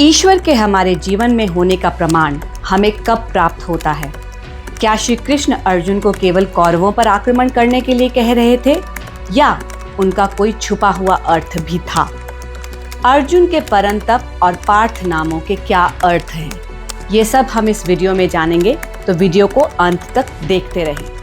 ईश्वर के हमारे जीवन में होने का प्रमाण हमें कब प्राप्त होता है? क्या श्री कृष्ण अर्जुन को केवल कौरवों पर आक्रमण करने के लिए कह रहे थे या उनका कोई छुपा हुआ अर्थ भी था? अर्जुन के परंतप और पार्थ नामों के क्या अर्थ हैं? ये सब हम इस वीडियो में जानेंगे, तो वीडियो को अंत तक देखते रहें।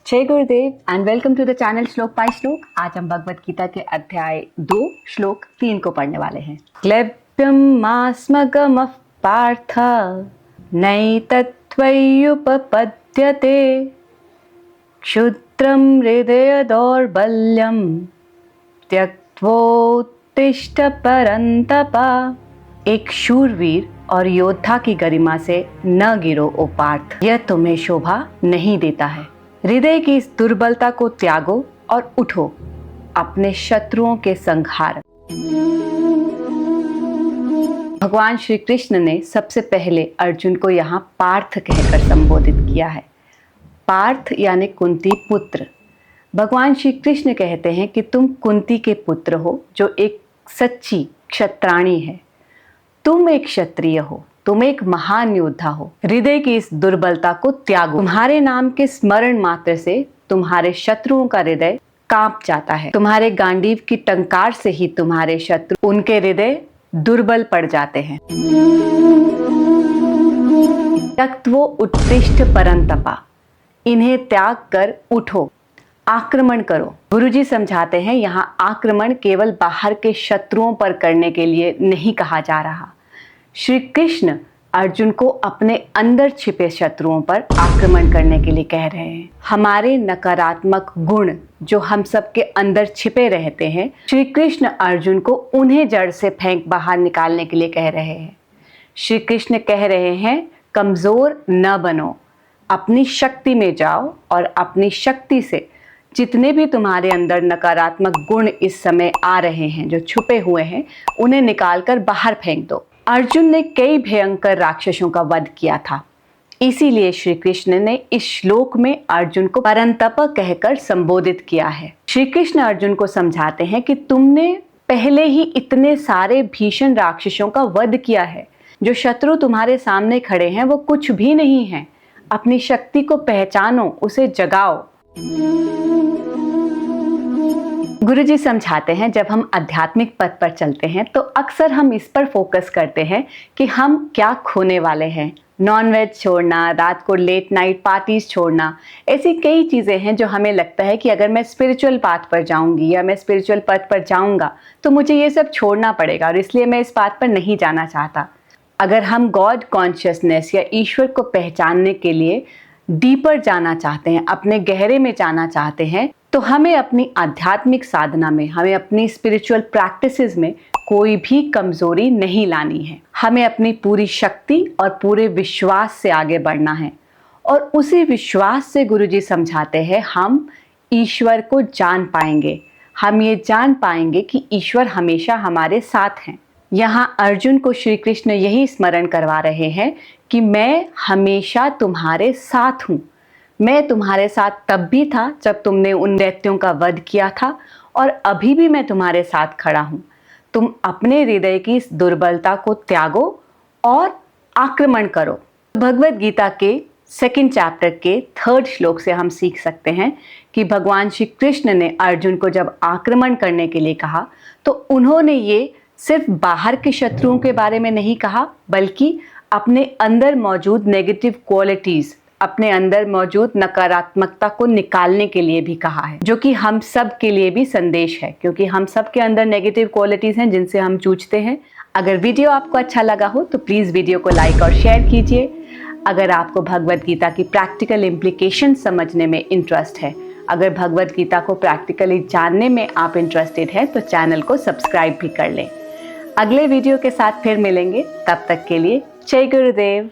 जय गुरुदेव and welcome to the channel Shlok by Shlok. आज हम भगवत गीता के अध्याय 2 श्लोक 3 को पढ़ने वाले हैं। क्लैप्यम मास्मगमः पार्थ नैतत्त्वय्युपपद्यते क्षुद्रं हृदय दौर्बल्यं त्यक्त्वोत्तिष्ठ परन्तप। एक शूरवीर और योद्धा की गरिमा से न गिरो ओ पार्थ, यह तुम्हें शोभा नहीं देता है। हृदय की इस दुर्बलता को त्यागो और उठो, अपने शत्रुओं के संहार। भगवान श्री कृष्ण ने सबसे पहले अर्जुन को यहाँ पार्थ कहकर संबोधित किया है। पार्थ यानी कुंती पुत्र। भगवान श्री कृष्ण कहते हैं कि तुम कुंती के पुत्र हो, जो एक सच्ची क्षत्राणी है। तुम एक क्षत्रिय हो, तुम एक महान योद्धा हो। हृदय की इस दुर्बलता को त्यागो। तुम्हारे नाम के स्मरण मात्र से तुम्हारे शत्रुओं का हृदय कांप जाता है। तुम्हारे गांडीव की टंकार से ही तुम्हारे शत्रु, उनके हृदय दुर्बल पड़ जाते हैं। त्यक्त्वो उत्तिष्ठ परंतपा, इन्हें त्याग कर उठो, आक्रमण करो। गुरुजी समझाते हैं यहाँ आक्रमण केवल बाहर के शत्रुओं पर करने के लिए नहीं कहा जा रहा। श्री कृष्ण अर्जुन को अपने अंदर छिपे शत्रुओं पर आक्रमण करने के लिए कह रहे हैं। हमारे नकारात्मक गुण जो हम सबके अंदर छिपे रहते हैं, श्री कृष्ण अर्जुन को उन्हें जड़ से फेंक बाहर निकालने के लिए कह रहे हैं। श्री कृष्ण कह रहे हैं कमजोर न बनो, अपनी शक्ति में जाओ और अपनी शक्ति से जितने भी तुम्हारे अंदर नकारात्मक गुण इस समय आ रहे हैं, जो छुपे हुए हैं, उन्हें निकालकर बाहर फेंक दो। अर्जुन ने कई भयंकर राक्षसों का वध किया था, इसीलिए श्री कृष्ण ने इस श्लोक में अर्जुन को परंतप कहकर संबोधित किया है। श्री कृष्ण अर्जुन को समझाते हैं कि तुमने पहले ही इतने सारे भीषण राक्षसों का वध किया है। जो शत्रु तुम्हारे सामने खड़े हैं वो कुछ भी नहीं है। अपनी शक्ति को पहचानो, उसे जगाओ। गुरुजी समझाते हैं जब हम आध्यात्मिक पथ पर चलते हैं तो अक्सर हम इस पर फोकस करते हैं कि हम क्या खोने वाले हैं। नॉनवेज छोड़ना, रात को लेट नाइट पार्टीज छोड़ना, ऐसी कई चीज़ें हैं जो हमें लगता है कि अगर मैं स्पिरिचुअल पाथ पर जाऊंगी या मैं स्पिरिचुअल पथ पर जाऊंगा तो मुझे ये सब छोड़ना पड़ेगा और इसलिए मैं इस पाथ पर नहीं जाना चाहता। अगर हम गॉड कॉन्शियसनेस या ईश्वर को पहचानने के लिए डीपर जाना चाहते हैं, अपने गहरे में जाना चाहते हैं, तो हमें अपनी आध्यात्मिक साधना में, हमें अपनी स्पिरिचुअल प्रैक्टिसेस में कोई भी कमजोरी नहीं लानी है। हमें अपनी पूरी शक्ति और पूरे विश्वास से आगे बढ़ना है और उसी विश्वास से गुरुजी समझाते हैं हम ईश्वर को जान पाएंगे। हम ये जान पाएंगे कि ईश्वर हमेशा हमारे साथ हैं। यहाँ अर्जुन को श्री कृष्ण यही स्मरण करवा रहे हैं कि मैं हमेशा तुम्हारे साथ हूँ। मैं तुम्हारे साथ तब भी था जब तुमने उन दैत्यों का वध किया था और अभी भी मैं तुम्हारे साथ खड़ा हूँ। तुम अपने हृदय की इस दुर्बलता को त्यागो और आक्रमण करो। भगवत गीता के 2nd चैप्टर के 3rd श्लोक से हम सीख सकते हैं कि भगवान श्री कृष्ण ने अर्जुन को जब आक्रमण करने के लिए कहा तो उन्होंने ये सिर्फ बाहर के शत्रुओं के बारे में नहीं कहा, बल्कि अपने अंदर मौजूद नेगेटिव क्वालिटीज, अपने अंदर मौजूद नकारात्मकता को निकालने के लिए भी कहा है, जो कि हम सब के लिए भी संदेश है, क्योंकि हम सब के अंदर नेगेटिव क्वालिटीज हैं जिनसे हम जूझते हैं। अगर वीडियो आपको अच्छा लगा हो तो प्लीज़ वीडियो को लाइक और शेयर कीजिए। अगर आपको भगवत गीता की प्रैक्टिकल इम्प्लीकेशन समझने में इंटरेस्ट है, अगर भगवत गीता को प्रैक्टिकली जानने में आप इंटरेस्टेड हैं, तो चैनल को सब्सक्राइब भी कर लें। अगले वीडियो के साथ फिर मिलेंगे, तब तक के लिए जय गुरुदेव।